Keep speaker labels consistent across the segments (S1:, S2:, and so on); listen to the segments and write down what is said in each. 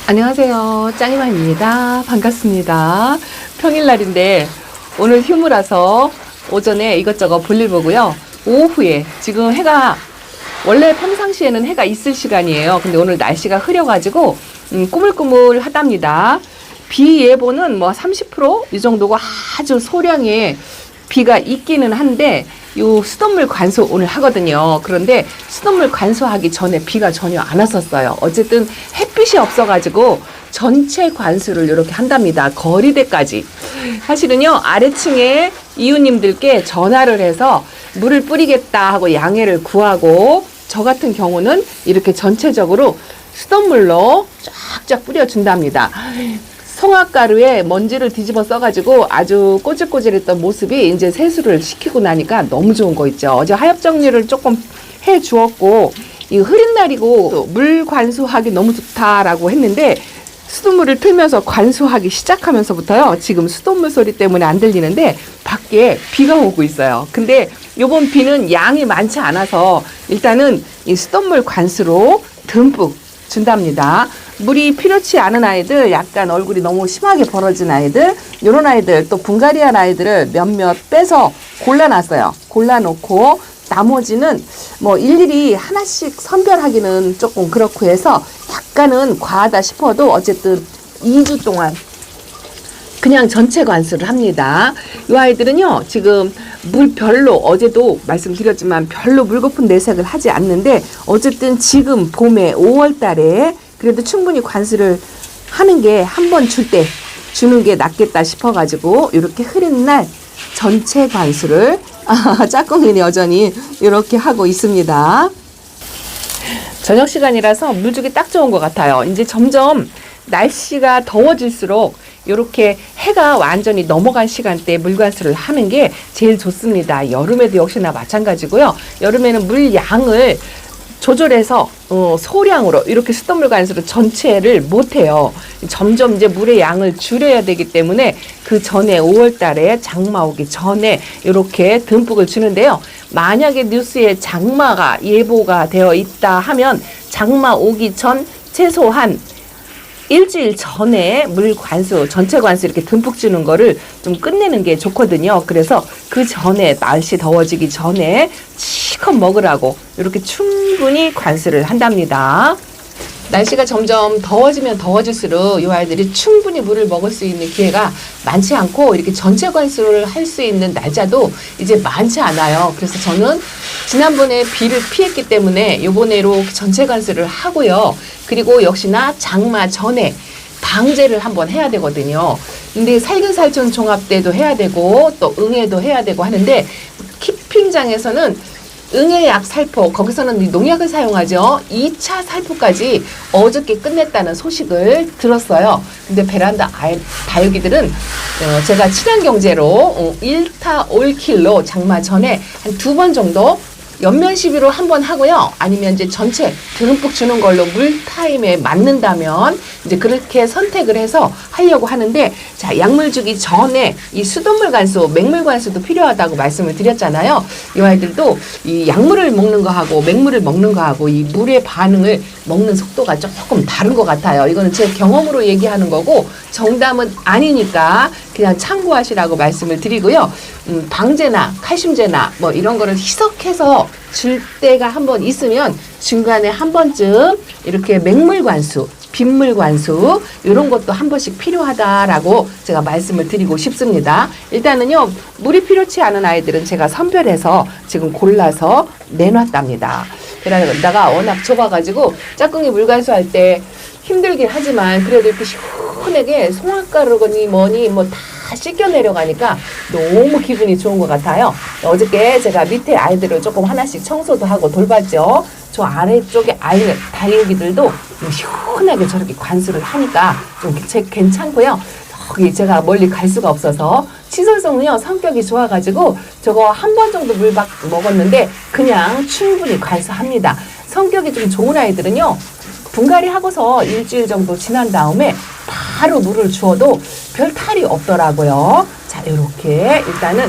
S1: 안녕하세요. 짱이맘입니다. 반갑습니다. 평일날인데 오늘 휴무라서 오전에 이것저것 볼일 보고요. 오후에 지금 해가 원래 평상시에는 해가 있을 시간이에요. 근데 오늘 날씨가 흐려가지고 꾸물꾸물하답니다. 비 예보는 뭐 30%이 정도고 아주 소량의 비가 있기는 한데 요 수돗물 관수 오늘 하거든요. 그런데 수돗물 관수하기 전에 비가 전혀 안 왔었어요. 어쨌든 햇빛이 없어가지고 전체 관수를 이렇게 한답니다. 거리대까지. 사실은요, 아래층에 이웃님들께 전화를 해서 물을 뿌리겠다 하고 양해를 구하고, 저 같은 경우는 이렇게 전체적으로 수돗물로 쫙쫙 뿌려준답니다. 송화가루에 먼지를 뒤집어 써가지고 아주 꼬질꼬질했던 모습이 이제 세수를 시키고 나니까 너무 좋은 거 있죠. 어제 하엽 정리를 조금 해 주었고, 이 흐린 날이고 물 관수하기 너무 좋다라고 했는데, 수돗물을 틀면서 관수하기 시작하면서부터요, 지금 수돗물 소리 때문에 안 들리는데 밖에 비가 오고 있어요. 근데 요번 비는 양이 많지 않아서 일단은 이 수돗물 관수로 듬뿍 준답니다. 물이 필요치 않은 아이들, 약간 얼굴이 너무 심하게 벌어진 아이들, 요런 아이들, 또 붕가리안 아이들을 몇몇 빼서 골라놨어요. 골라놓고 나머지는 뭐 일일이 하나씩 선별하기는 조금 그렇고 해서 약간은 과하다 싶어도 어쨌든 2주 동안 그냥 전체 관수를 합니다. 이 아이들은요, 지금 물 별로, 어제도 말씀드렸지만 별로 물거품 내색을 하지 않는데, 어쨌든 지금 봄에 5월 달에 그래도 충분히 관수를 하는 게 한 번 줄 때 주는 게 낫겠다 싶어가지고, 이렇게 흐린 날 전체 관수를 짝꿍이는 여전히 이렇게 하고 있습니다. 저녁 시간이라서 물 주기 딱 좋은 것 같아요. 이제 점점 날씨가 더워질수록 이렇게 해가 완전히 넘어간 시간대에 물관수를 하는 게 제일 좋습니다. 여름에도 역시나 마찬가지고요. 여름에는 물 양을 조절해서 소량으로 이렇게 수돗물 관수를 전체를 못해요. 점점 이제 물의 양을 줄여야 되기 때문에 그 전에 5월 달에 장마 오기 전에 이렇게 듬뿍을 주는데요. 만약에 뉴스에 장마가 예보가 되어 있다 하면 장마 오기 전 최소한 일주일 전에 물 관수, 전체 관수 이렇게 듬뿍 주는 거를 좀 끝내는 게 좋거든요. 그래서 그 전에, 날씨 더워지기 전에 치컷 먹으라고 이렇게 충분히 관수를 한답니다. 날씨가 점점 더워지면 더워질수록 이 아이들이 충분히 물을 먹을 수 있는 기회가 많지 않고, 이렇게 전체 관수를 할 수 있는 날짜도 이제 많지 않아요. 그래서 저는 지난번에 비를 피했기 때문에 요번에로 전체 관수를 하고요. 그리고 역시나 장마 전에 방제를 한번 해야 되거든요. 근데 살균살촌 종합 때도 해야 되고 또 응애도 해야 되고 하는데, 키핑장에서는 응애약 살포, 거기서는 농약을 사용하죠. 2차 살포까지 어저께 끝냈다는 소식을 들었어요. 근데 베란다 다육이들은 제가 친환경제로 1타 올킬로 장마 전에 한 2번 정도 연면 시비로 한번 하고요. 아니면 이제 전체 듬뿍 주는 걸로 물 타임에 맞는다면 이제 그렇게 선택을 해서 하려고 하는데, 자, 약물 주기 전에 이 수돗물 관수, 맹물 관수도 필요하다고 말씀을 드렸잖아요. 이 아이들도 이 약물을 먹는 거하고 맹물을 먹는 거하고 이 물의 반응을 먹는 속도가 조금 다른 것 같아요. 이거는 제 경험으로 얘기하는 거고 정답은 아니니까 그냥 참고하시라고 말씀을 드리고요. 방제나 칼슘제나 뭐 이런 거를 희석해서 줄 때가 한번 있으면 중간에 한 번쯤 이렇게 맹물 관수, 빗물 관수 이런 것도 한 번씩 필요하다라고 제가 말씀을 드리고 싶습니다. 일단은요, 물이 필요치 않은 아이들은 제가 선별해서 지금 골라서 내놨답니다. 게다가 워낙 좁아가지고 짝꿍이 물 관수할 때 힘들긴 하지만 그래도 이렇게 시원하게 송화가루거니 뭐니 뭐 다 씻겨 내려가니까 너무 기분이 좋은 것 같아요. 어저께 제가 밑에 아이들을 조금 하나씩 청소도 하고 돌봤죠. 저 아래쪽에 아이 다육이들도 시원하게 저렇게 관수를 하니까 좀 괜찮고요. 거기 제가 멀리 갈 수가 없어서, 치솔송은요 성격이 좋아가지고 저거 한 번 정도 물 먹었는데 그냥 충분히 관수합니다. 성격이 좀 좋은 아이들은요, 분갈이 하고서 일주일 정도 지난 다음에 바로 물을 주어도 별 탈이 없더라고요. 자, 이렇게 일단은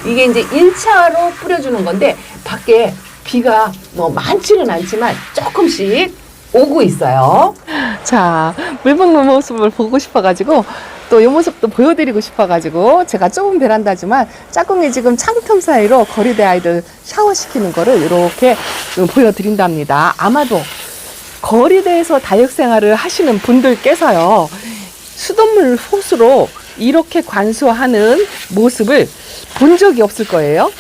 S1: 이게 이제 1차로 뿌려주는 건데, 밖에 비가 뭐 많지는 않지만 조금씩 오고 있어요. 자, 물 먹는 모습을 보고 싶어가지고 또 이 모습도 보여드리고 싶어가지고 제가 좁은 베란다지만 짝꿍이 지금 창틈 사이로 거리대 아이들 샤워시키는 거를 이렇게 보여드린답니다. 아마도 거리대에서 다육생활을 하시는 분들께서요, 수돗물 호수로 이렇게 관수하는 모습을 본 적이 없을 거예요.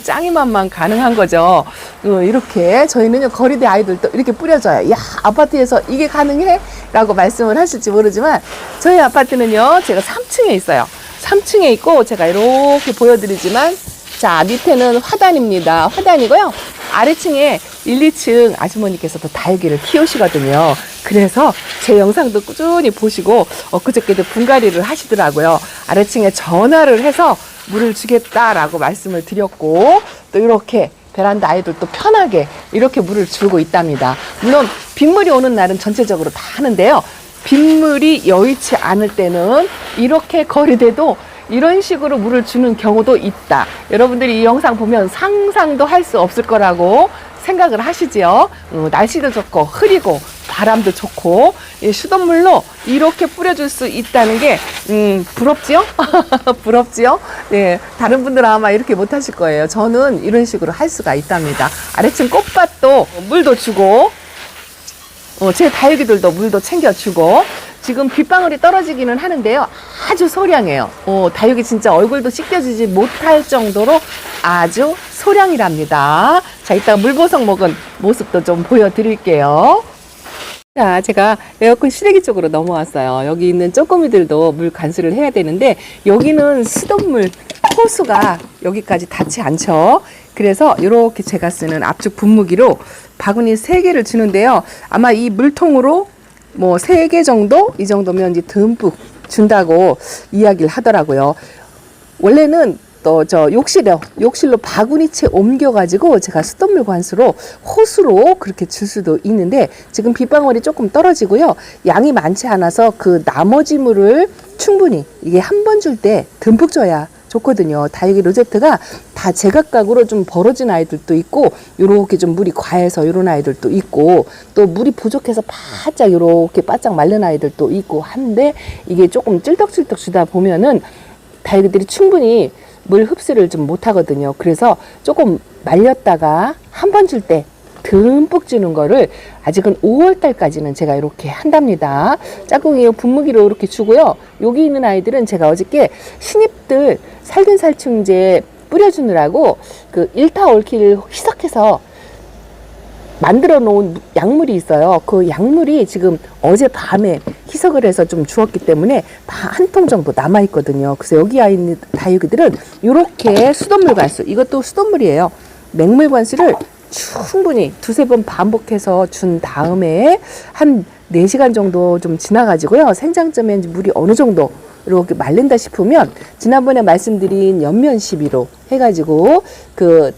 S1: 짱이만만 가능한 거죠. 이렇게 저희는요, 거리대 아이들도 이렇게 뿌려줘요. 야, 아파트에서 이게 가능해? 라고 말씀을 하실지 모르지만 저희 아파트는요, 제가 3층에 있어요. 3층에 있고 제가 이렇게 보여드리지만, 자, 밑에는 화단입니다. 화단이고요. 아래층에 1, 2층 아주머니께서도 다육이를 키우시거든요. 그래서 제 영상도 꾸준히 보시고 엊그저께도 분갈이를 하시더라고요. 아래층에 전화를 해서 물을 주겠다라고 말씀을 드렸고, 또 이렇게 베란다 아이들도 편하게 이렇게 물을 주고 있답니다. 물론 빗물이 오는 날은 전체적으로 다 하는데요, 빗물이 여의치 않을 때는 이렇게 거리대도 이런 식으로 물을 주는 경우도 있다. 여러분들이 이 영상 보면 상상도 할 수 없을 거라고 생각을 하시지요. 날씨도 좋고 흐리고 바람도 좋고 수돗물로 이렇게 뿌려줄 수 있다는 게 부럽지요? 부럽지요? 네, 다른 분들은 아마 이렇게 못 하실 거예요. 저는 이런 식으로 할 수가 있답니다. 아래층 꽃밭도 물도 주고, 제 다육이들도 물도 챙겨주고, 지금 빗방울이 떨어지기는 하는데요, 아주 소량이에요. 다육이 진짜 얼굴도 씻겨지지 못할 정도로 아주 소량이랍니다. 자, 이따가 물보석 먹은 모습도 좀 보여드릴게요. 자, 제가 에어컨 실외기 쪽으로 넘어왔어요. 여기 있는 쪼꼬미들도 물 관수를 해야 되는데, 여기는 수돗물 호수가 여기까지 닿지 않죠. 그래서 이렇게 제가 쓰는 압축 분무기로 바구니 3개를 주는데요, 아마 이 물통으로 뭐 3개 정도? 이 정도면 이제 듬뿍 준다고 이야기를 하더라고요. 원래는 또 욕실로 바구니채 옮겨가지고 제가 수돗물 관수로 호수로 그렇게 줄 수도 있는데, 지금 빗방울이 조금 떨어지고요, 양이 많지 않아서 그 나머지 물을 충분히 이게 한 번 줄 때 듬뿍 줘야 좋거든요. 다육이 로제트가 다 제각각으로 좀 벌어진 아이들도 있고, 요렇게 좀 물이 과해서 요런 아이들도 있고, 또 물이 부족해서 바짝 요렇게 바짝 마른 아이들도 있고 한데, 이게 조금 찔떡찔떡 주다 보면은 다육이들이 충분히 물 흡수를 좀 못하거든요. 그래서 조금 말렸다가 한 번 줄 때 듬뿍 주는 거를 아직은 5월달까지는 제가 이렇게 한답니다. 짝꿍이 분무기로 이렇게 주고요. 여기 있는 아이들은 제가 어저께 신입들 살균살충제 뿌려주느라고 그 일타올키를 희석해서 만들어 놓은 약물이 있어요. 그 약물이 지금 어젯밤에 희석을 해서 좀 주었기 때문에 한 통 정도 남아 있거든요. 그래서 여기 있는 다육이들은 이렇게 수돗물 관수, 이것도 수돗물이에요. 맹물 관수를 충분히 2-3번 반복해서 준 다음에 한 4시간 정도 좀 지나가지고요, 생장점에 물이 어느 정도 이렇게 말린다 싶으면 지난번에 말씀드린 연면 시비로 해가지고 그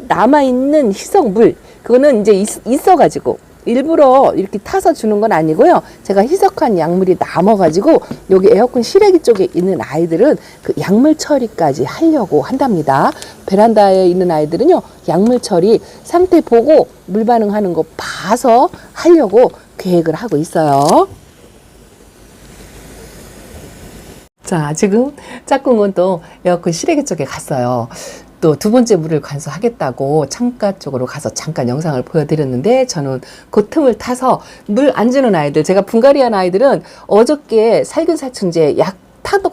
S1: 남아있는 희석물, 그거는 이제 있어가지고 일부러 이렇게 타서 주는 건 아니고요, 제가 희석한 약물이 남아가지고 여기 에어컨 실외기 쪽에 있는 아이들은 그 약물 처리까지 하려고 한답니다. 베란다에 있는 아이들은요, 약물 처리 상태 보고 물 반응하는 거 봐서 하려고 계획을 하고 있어요. 자, 지금 짝꿍은 또 에어컨 실외기 쪽에 갔어요. 또 2번째 물을 관수하겠다고 창가 쪽으로 가서 잠깐 영상을 보여드렸는데, 저는 그 틈을 타서 물 안 주는 아이들, 제가 분갈이한 아이들은 어저께 살균살충제 약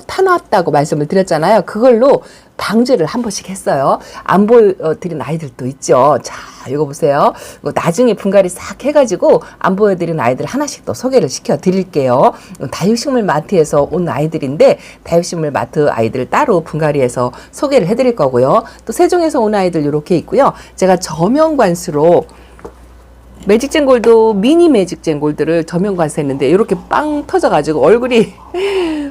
S1: 타놨다고 말씀을 드렸잖아요. 그걸로 방제를 한 번씩 했어요. 안 보여드린 아이들도 있죠. 자, 이거 보세요. 나중에 분갈이 싹 해가지고 안 보여드린 아이들 하나씩 또 소개를 시켜드릴게요. 다육식물 마트에서 온 아이들인데, 다육식물 마트 아이들 따로 분갈이해서 소개를 해드릴 거고요. 또 세종에서 온 아이들 이렇게 있고요. 제가 저면관수로 매직젠 골드, 미니 매직젠 골드를 저면 관수했는데 이렇게 빵 터져가지고 얼굴이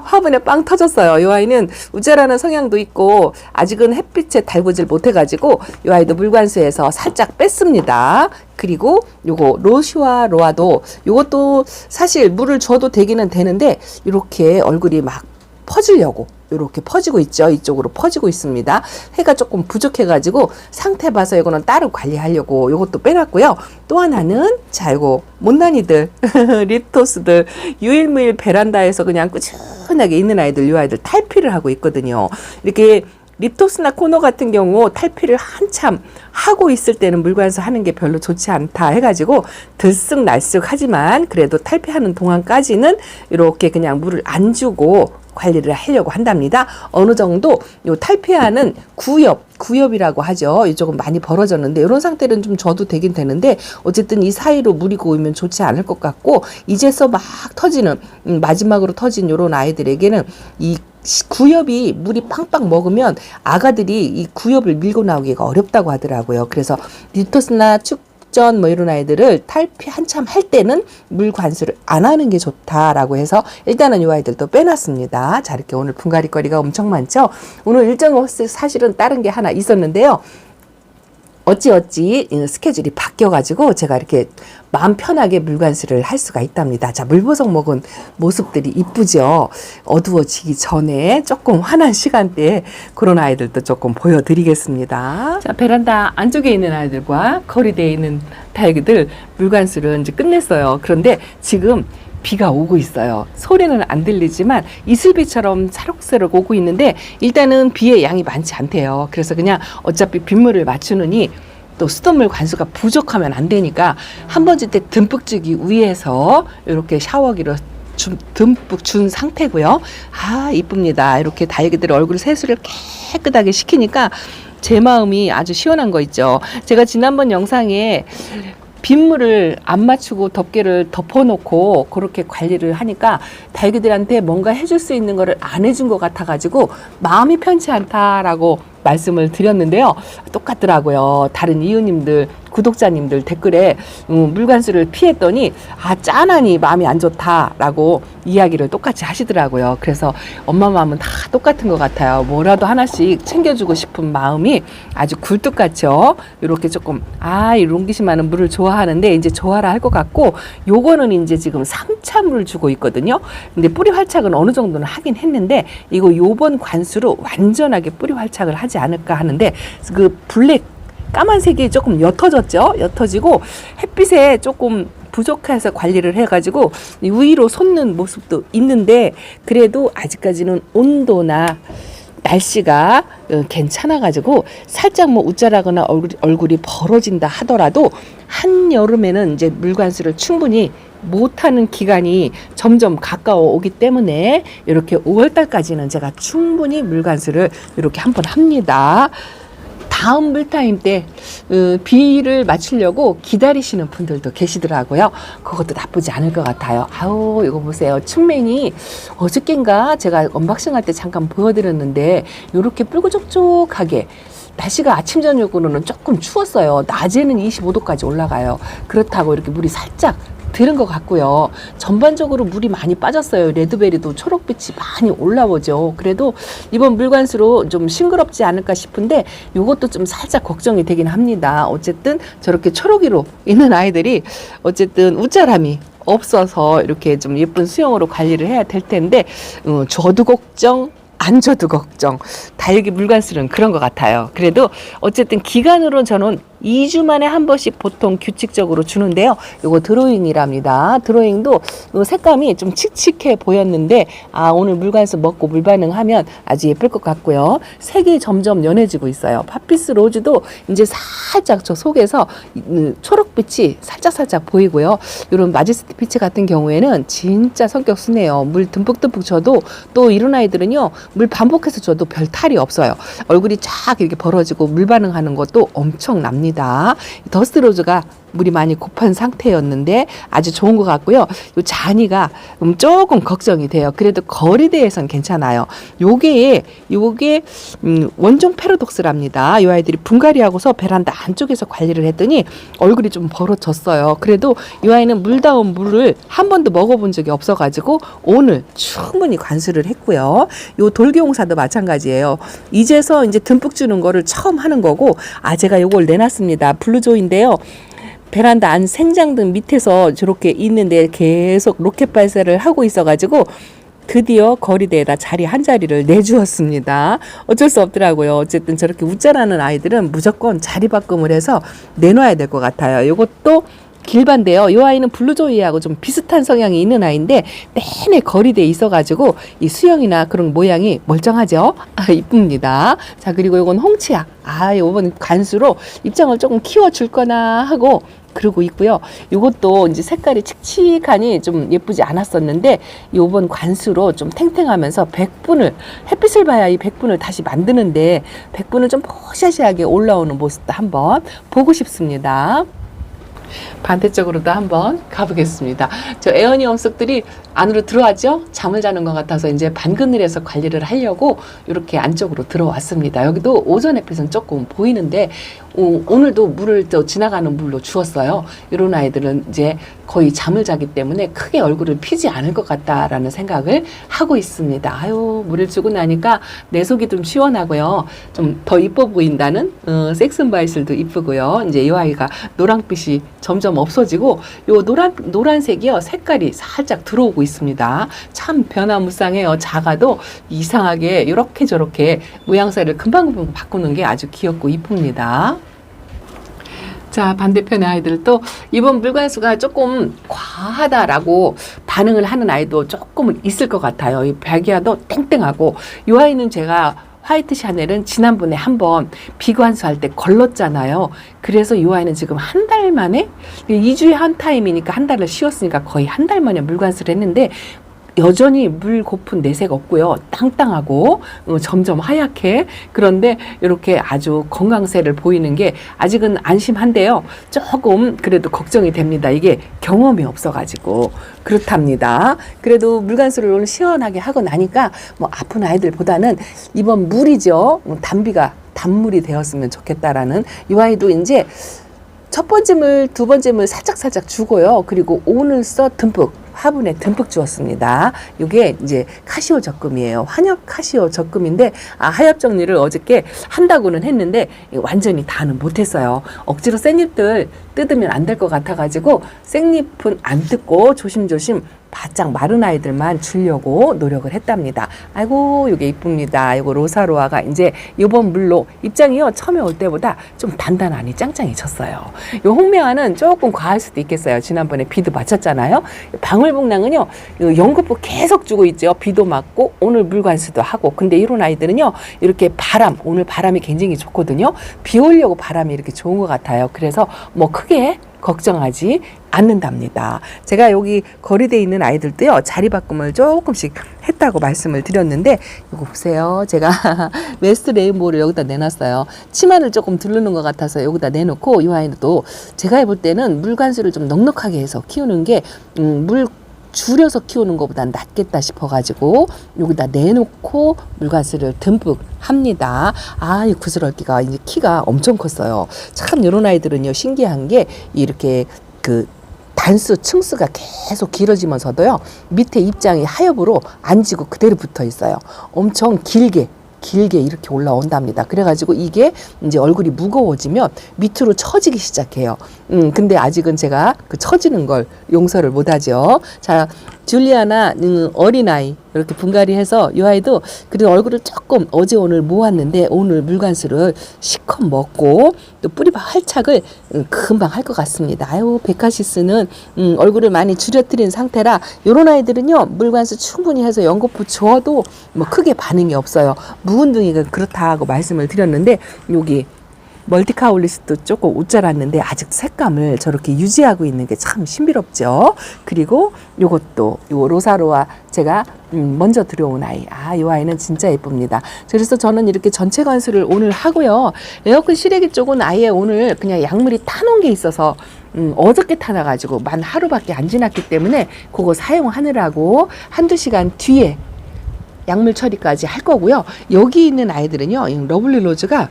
S1: 화분에 빵 터졌어요. 이 아이는 우짜라는 성향도 있고 아직은 햇빛에 달구질 못해가지고 이 아이도 물 관수해서 살짝 뺐습니다. 그리고 요거 로슈아 로아도 요것도 사실 물을 줘도 되기는 되는데 이렇게 얼굴이 막 퍼지려고 이렇게 퍼지고 있죠. 이쪽으로 퍼지고 있습니다. 해가 조금 부족해가지고 상태 봐서 이거는 따로 관리하려고 이것도 빼놨고요. 또 하나는 자, 이거 못난이들 립토스들 유일무일 베란다에서 그냥 꾸준하게 있는 아이들, 이 아이들 탈피를 하고 있거든요. 이렇게 립토스나 코너 같은 경우 탈피를 한참 하고 있을 때는 물관수 하는 게 별로 좋지 않다 해가지고 들쑥날쑥 하지만 그래도 탈피하는 동안까지는 이렇게 그냥 물을 안 주고 관리를 하려고 한답니다. 어느 정도 요 탈피하는 구엽이라고 하죠. 이쪽은 많이 벌어졌는데 이런 상태는 좀 줘도 되긴 되는데 어쨌든 이 사이로 물이 고이면 좋지 않을 것 같고 이제서 막 터지는 마지막으로 터진 이런 아이들에게는 이 구엽이 물이 팡팡 먹으면 아가들이 이 구엽을 밀고 나오기가 어렵다고 하더라고요. 그래서 립토스나 축전 뭐 이런 아이들을 탈피 한참 할 때는 물 관수를 안 하는 게 좋다라고 해서 일단은 이 아이들도 빼놨습니다. 자, 이렇게 오늘 분갈이거리가 엄청 많죠. 오늘 일정 사실은 다른 게 하나 있었는데요. 어찌 스케줄이 바뀌어가지고 제가 이렇게 마음 편하게 물관수를 할 수가 있답니다. 자, 물보석 먹은 모습들이 이쁘죠. 어두워지기 전에 조금 환한 시간대에 그런 아이들도 조금 보여드리겠습니다. 자, 베란다 안쪽에 있는 아이들과 거리대에 있는 다육이들 물관수를 이제 끝냈어요. 그런데 지금 비가 오고 있어요. 소리는 안 들리지만 이슬비처럼 차록새록 오고 있는데 일단은 비의 양이 많지 않대요. 그래서 그냥 어차피 빗물을 맞추느니 또 수돗물 관수가 부족하면 안 되니까 한 번 줄 때 듬뿍 주기 위해서 이렇게 샤워기로 듬뿍 준 상태고요. 아, 이쁩니다. 이렇게 다육이들 얼굴 세수를 깨끗하게 시키니까 제 마음이 아주 시원한 거 있죠. 제가 지난번 영상에 빗물을 안 맞추고 덮개를 덮어놓고 그렇게 관리를 하니까 다육이들한테 뭔가 해줄 수 있는 거를 안 해준 것 같아가지고 마음이 편치 않다라고 말씀을 드렸는데요. 똑같더라고요. 다른 이웃님들, 구독자님들 댓글에 물관수를 피했더니 짠하니 마음이 안 좋다라고 이야기를 똑같이 하시더라고요. 그래서 엄마 마음은 다 똑같은 것 같아요. 뭐라도 하나씩 챙겨주고 싶은 마음이 아주 굴뚝같죠. 이렇게 조금 이 롱기시마는 물을 좋아하는데 이제 좋아라 할 것 같고 요거는 이제 지금 3차물을 주고 있거든요. 근데 뿌리 활착은 어느 정도는 하긴 했는데 이거 요번 관수로 완전하게 뿌리 활착을 하지 않을까 하는데 그 블랙 까만색이 조금 옅어졌죠. 옅어지고 햇빛에 조금 부족해서 관리를 해가지고 위로 솟는 모습도 있는데 그래도 아직까지는 온도나 날씨가 괜찮아가지고 살짝 뭐 웃자라거나 얼굴이 벌어진다 하더라도 한여름에는 이제 물관수를 충분히 못하는 기간이 점점 가까워 오기 때문에 이렇게 5월달까지는 제가 충분히 물관수를 이렇게 한번 합니다. 다음 물타임 때 비를 맞추려고 기다리시는 분들도 계시더라고요. 그것도 나쁘지 않을 것 같아요. 아우, 이거 보세요. 춘맹이 어저께인가 제가 언박싱 할 때 잠깐 보여드렸는데 이렇게 뿔구족족하게 날씨가 아침 저녁으로는 조금 추웠어요. 낮에는 25도까지 올라가요. 그렇다고 이렇게 물이 살짝 들은 것 같고요. 전반적으로 물이 많이 빠졌어요. 레드베리도 초록빛이 많이 올라오죠. 그래도 이번 물관수로 좀 싱그럽지 않을까 싶은데 이것도 좀 살짝 걱정이 되긴 합니다. 어쨌든 저렇게 초록이로 있는 아이들이 어쨌든 웃자람이 없어서 이렇게 좀 예쁜 수영으로 관리를 해야 될 텐데 줘도 걱정 안 줘도 걱정. 다육이 물관수는 그런 것 같아요. 그래도 어쨌든 기간으로 저는 2주 만에 한 번씩 보통 규칙적으로 주는데요. 요거 드로잉이랍니다. 드로잉도 요 색감이 좀 칙칙해 보였는데 오늘 물관수 먹고 물 반응하면 아주 예쁠 것 같고요. 색이 점점 연해지고 있어요. 파피스 로즈도 이제 살짝 저 속에서 초록빛이 살짝 보이고요. 요런 마제스티 피치 같은 경우에는 진짜 성격 순해요. 물 듬뿍듬뿍 줘도 또 이런 아이들은요. 물 반복해서 줘도 별 탈이 없어요. 얼굴이 쫙 이렇게 벌어지고 물 반응하는 것도 엄청납니다. 더스트로즈가 물이 많이 고픈 상태였는데 아주 좋은 것 같고요. 요 잔이가 조금 걱정이 돼요. 그래도 거리대에선 괜찮아요. 요게 원종 패러독스랍니다. 이 아이들이 분갈이하고서 베란다 안쪽에서 관리를 했더니 얼굴이 좀 벌어졌어요. 그래도 이 아이는 물다운 물을 한 번도 먹어본 적이 없어가지고 오늘 충분히 관수를 했고요. 요 돌기용사도 마찬가지예요. 이제서 이제 듬뿍 주는 거를 처음 하는 거고 제가 요걸 내놨습니다. 블루조인데요. 베란다 안 생장등 밑에서 저렇게 있는데 계속 로켓 발사를 하고 있어가지고 드디어 거리대에다 자리 한 자리를 내주었습니다. 어쩔 수 없더라고요. 어쨌든 저렇게 웃자라는 아이들은 무조건 자리 바꿈을 해서 내놔야 될 것 같아요. 이것도 길반데요. 이 아이는 블루조이하고 좀 비슷한 성향이 있는 아이인데 내내 거리대에 있어가지고 이 수영이나 그런 모양이 멀쩡하죠. 이쁩니다. 자, 그리고 이건 홍치야. 이번 관수로 입장을 조금 키워줄 거나 하고 그러고 있고요. 이것도 이제 색깔이 칙칙하니 좀 예쁘지 않았었는데 요번 관수로 좀 탱탱하면서 백분을 햇빛을 봐야 이 백분을 다시 만드는데 백분을 좀 포샤시하게 올라오는 모습도 한번 보고 싶습니다. 반대쪽으로도 한번 가보겠습니다. 저 애완이 녀석들이 안으로 들어왔죠? 잠을 자는 것 같아서 이제 반그늘에서 관리를 하려고 이렇게 안쪽으로 들어왔습니다. 여기도 오전 햇빛은 조금 보이는데 오늘도 물을 또 지나가는 물로 주었어요. 이런 아이들은 이제 거의 잠을 자기 때문에 크게 얼굴을 피지 않을 것 같다라는 생각을 하고 있습니다. 물을 주고 나니까 내 속이 좀 시원하고요. 좀 더 이뻐 보인다는 섹슨바이슬도 이쁘고요. 이제 이 아이가 노란빛이 점점 없어지고 요 노란색이요. 색깔이 살짝 들어오고 있습니다. 참 변화무쌍해요. 작아도 이상하게 이렇게 저렇게 모양새를 금방금방 바꾸는 게 아주 귀엽고 이쁩니다. 자, 반대편의 아이들도 이번 물관수가 조금 과하다라고 반응을 하는 아이도 조금 있을 것 같아요. 이白牙도 땡땡하고 이 아이는 제가 화이트 샤넬은 지난번에 한번 비관수할 때 걸렀잖아요. 그래서 이 아이는 지금 한 달 만에 2주에 한 타임이니까 한 달을 쉬었으니까 거의 한 달 만에 물관수를 했는데 여전히 물 고픈 내색 없고요. 땅땅하고 점점 하얗게 그런데 이렇게 아주 건강세를 보이는 게 아직은 안심한데요. 조금 그래도 걱정이 됩니다. 이게 경험이 없어가지고 그렇답니다. 그래도 물관수를 오늘 시원하게 하고 나니까 뭐 아픈 아이들보다는 이번 물이죠. 단물이 되었으면 좋겠다라는 이 아이도 이제 첫 번째 물, 두 번째 물 살짝 주고요. 그리고 오늘 듬뿍 화분에 듬뿍 주었습니다. 이게 이제 카시오 적금이에요. 환엽 카시오 적금인데 하엽 정리를 어저께 한다고는 했는데 완전히 다는 못했어요. 억지로 생잎들 뜯으면 안 될 것 같아가지고 생잎은 안 뜯고 조심조심 바짝 마른 아이들만 주려고 노력을 했답니다. 아이고 이게 이쁩니다. 이거 로사로아가 이제 이번 물로 입장이요 처음에 올 때보다 좀 단단하니 짱짱해졌어요. 이 홍매화는 조금 과할 수도 있겠어요. 지난번에 비도 맞췄잖아요. 방울복랑은요 연급부 계속 주고 있죠. 비도 맞고 오늘 물관수도 하고. 근데 이런 아이들은요 이렇게 오늘 바람이 굉장히 좋거든요. 비 오려고 바람이 이렇게 좋은 것 같아요. 그래서 뭐 크게 걱정하지 않는답니다. 제가 여기 거리대에 있는 아이들도요 자리 바꿈을 조금씩 했다고 말씀을 드렸는데 이거 보세요. 제가 웨스트 레인보우를 여기다 내놨어요. 치마를 조금 두르는 것 같아서 여기다 내놓고 이 아이도 제가 해볼 때는 물관수를 좀 넉넉하게 해서 키우는 게 물 줄여서 키우는 것보단 낫겠다 싶어가지고 여기다 내놓고 물관수를 듬뿍 합니다. 이 구슬얼기가 이제 키가 엄청 컸어요. 참 이런 아이들은요 신기한 게 이렇게 단수 층수가 계속 길어지면서도요 밑에 입장이 하엽으로 안 지고 그대로 붙어 있어요. 엄청 길게 이렇게 올라온답니다. 그래가지고 이게 이제 얼굴이 무거워지면 밑으로 처지기 시작해요. 근데 아직은 제가 그 처지는 걸 용서를 못하죠. 자, 줄리아나 어린아이 이렇게 분갈이해서 이 아이도 그래도 얼굴을 조금 어제 오늘 모았는데 오늘 물관수를 시컷 먹고 또 뿌리 활착을 금방 할 것 같습니다. 베카시스는 얼굴을 많이 줄여뜨린 상태라 이런 아이들은요 물관수 충분히 해서 연고프 줘도 뭐 크게 반응이 없어요. 묵은둥이가 그렇다고 말씀을 드렸는데 여기 멀티카올리스도 조금 웃자랐는데 아직 색감을 저렇게 유지하고 있는 게 참 신비롭죠. 그리고 요것도 요 로사로아 제가 먼저 들여온 아이. 이 아이는 진짜 예쁩니다. 그래서 저는 이렇게 전체 관수를 오늘 하고요. 에어컨 실외기 쪽은 아예 오늘 그냥 약물이 타놓은 게 있어서 어저께 타놔가지고 만 하루밖에 안 지났기 때문에 그거 사용하느라고 한두 시간 뒤에 약물 처리까지 할 거고요. 여기 있는 아이들은요 러블리 로즈가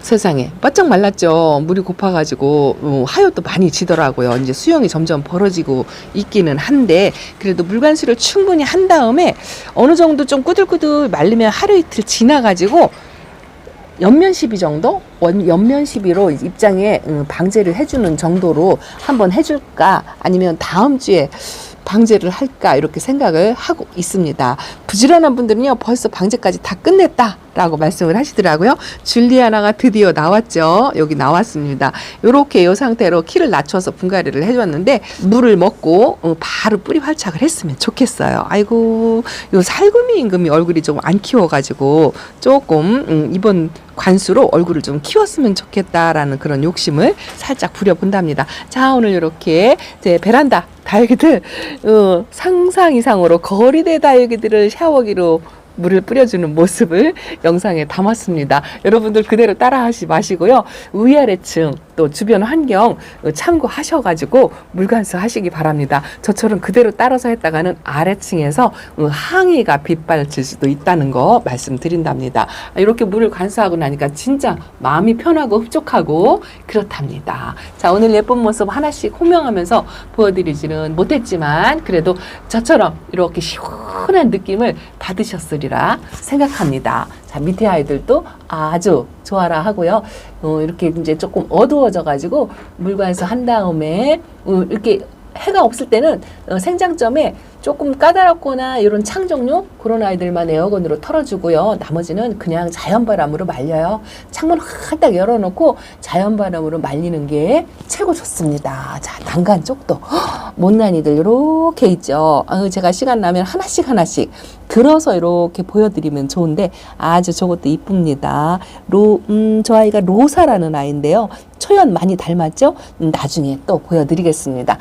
S1: 세상에 바짝 말랐죠. 물이 고파가지고 하엽도 많이 지더라고요. 이제 수영이 점점 벌어지고 있기는 한데 그래도 물관수를 충분히 한 다음에 어느 정도 좀 꾸들꾸들 말리면 하루 이틀 지나가지고 연면 시비 정도? 연면 시비로 입장에 방제를 해주는 정도로 한번 해줄까? 아니면 다음 주에 방제를 할까 이렇게 생각을 하고 있습니다. 부지런한 분들은요 벌써 방제까지 다 끝냈다라고 말씀을 하시더라고요. 줄리아나가 드디어 나왔죠. 여기 나왔습니다. 이렇게 이 상태로 키를 낮춰서 분갈이를 해줬는데 물을 먹고 바로 뿌리 활착을 했으면 좋겠어요. 아이고 요 살구미 임금이 얼굴이 좀 안 키워가지고 조금 이번 관수로 얼굴을 좀 키웠으면 좋겠다라는 그런 욕심을 살짝 부려본답니다. 자, 오늘 이렇게 이제 베란다 다육이들 상상 이상으로 거리대 다육이들을 샤워기로 물을 뿌려주는 모습을 영상에 담았습니다. 여러분들 그대로 따라하지 마시고요. 위아래층 또 주변 환경 참고하셔가지고 물관수 하시기 바랍니다. 저처럼 그대로 따라서 했다가는 아래층에서 항의가 빗발칠 수도 있다는 거 말씀드린답니다. 이렇게 물을 관수하고 나니까 진짜 마음이 편하고 흡족하고 그렇답니다. 자, 오늘 예쁜 모습 하나씩 호명하면서 보여드리지는 못했지만 그래도 저처럼 이렇게 시원한 느낌을 받으셨으리라 생각합니다. 자, 밑에 아이들도 아주 좋아라 하고요. 이렇게 이제 조금 어두워져 가지고 물관수 한 다음에 이렇게 해가 없을 때는 생장점에 조금 까다롭거나 이런 창 종류 그런 아이들만 에어건으로 털어주고요. 나머지는 그냥 자연바람으로 말려요. 창문 활짝 열어놓고 자연바람으로 말리는 게 최고 좋습니다. 자, 난간 쪽도 못난이들 이렇게 있죠. 제가 시간 나면 하나씩 들어서 이렇게 보여드리면 좋은데 아주 저것도 이쁩니다. 저 아이가 로사라는 아이인데요. 초연 많이 닮았죠? 나중에 또 보여드리겠습니다.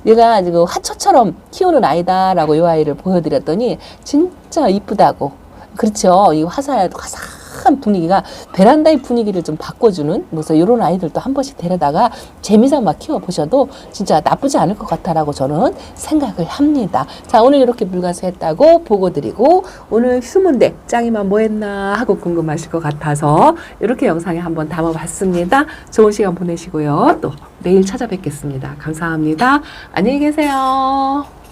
S1: 얘가 지금 화초처럼 키우는 아이다라고 이 아이를 보여드렸더니 진짜 이쁘다고. 그렇죠. 이 화사한 분위기가 베란다의 분위기를 좀 바꿔주는 그래서 이런 아이들도 한 번씩 데려다가 재미삼아 키워보셔도 진짜 나쁘지 않을 것 같다라고 저는 생각을 합니다. 자, 오늘 이렇게 물관수 했다고 보고 드리고 오늘 휴문대 짱이만 뭐 했나 하고 궁금하실 것 같아서 이렇게 영상에 한번 담아봤습니다. 좋은 시간 보내시고요. 또 내일 찾아뵙겠습니다. 감사합니다. 안녕히 계세요.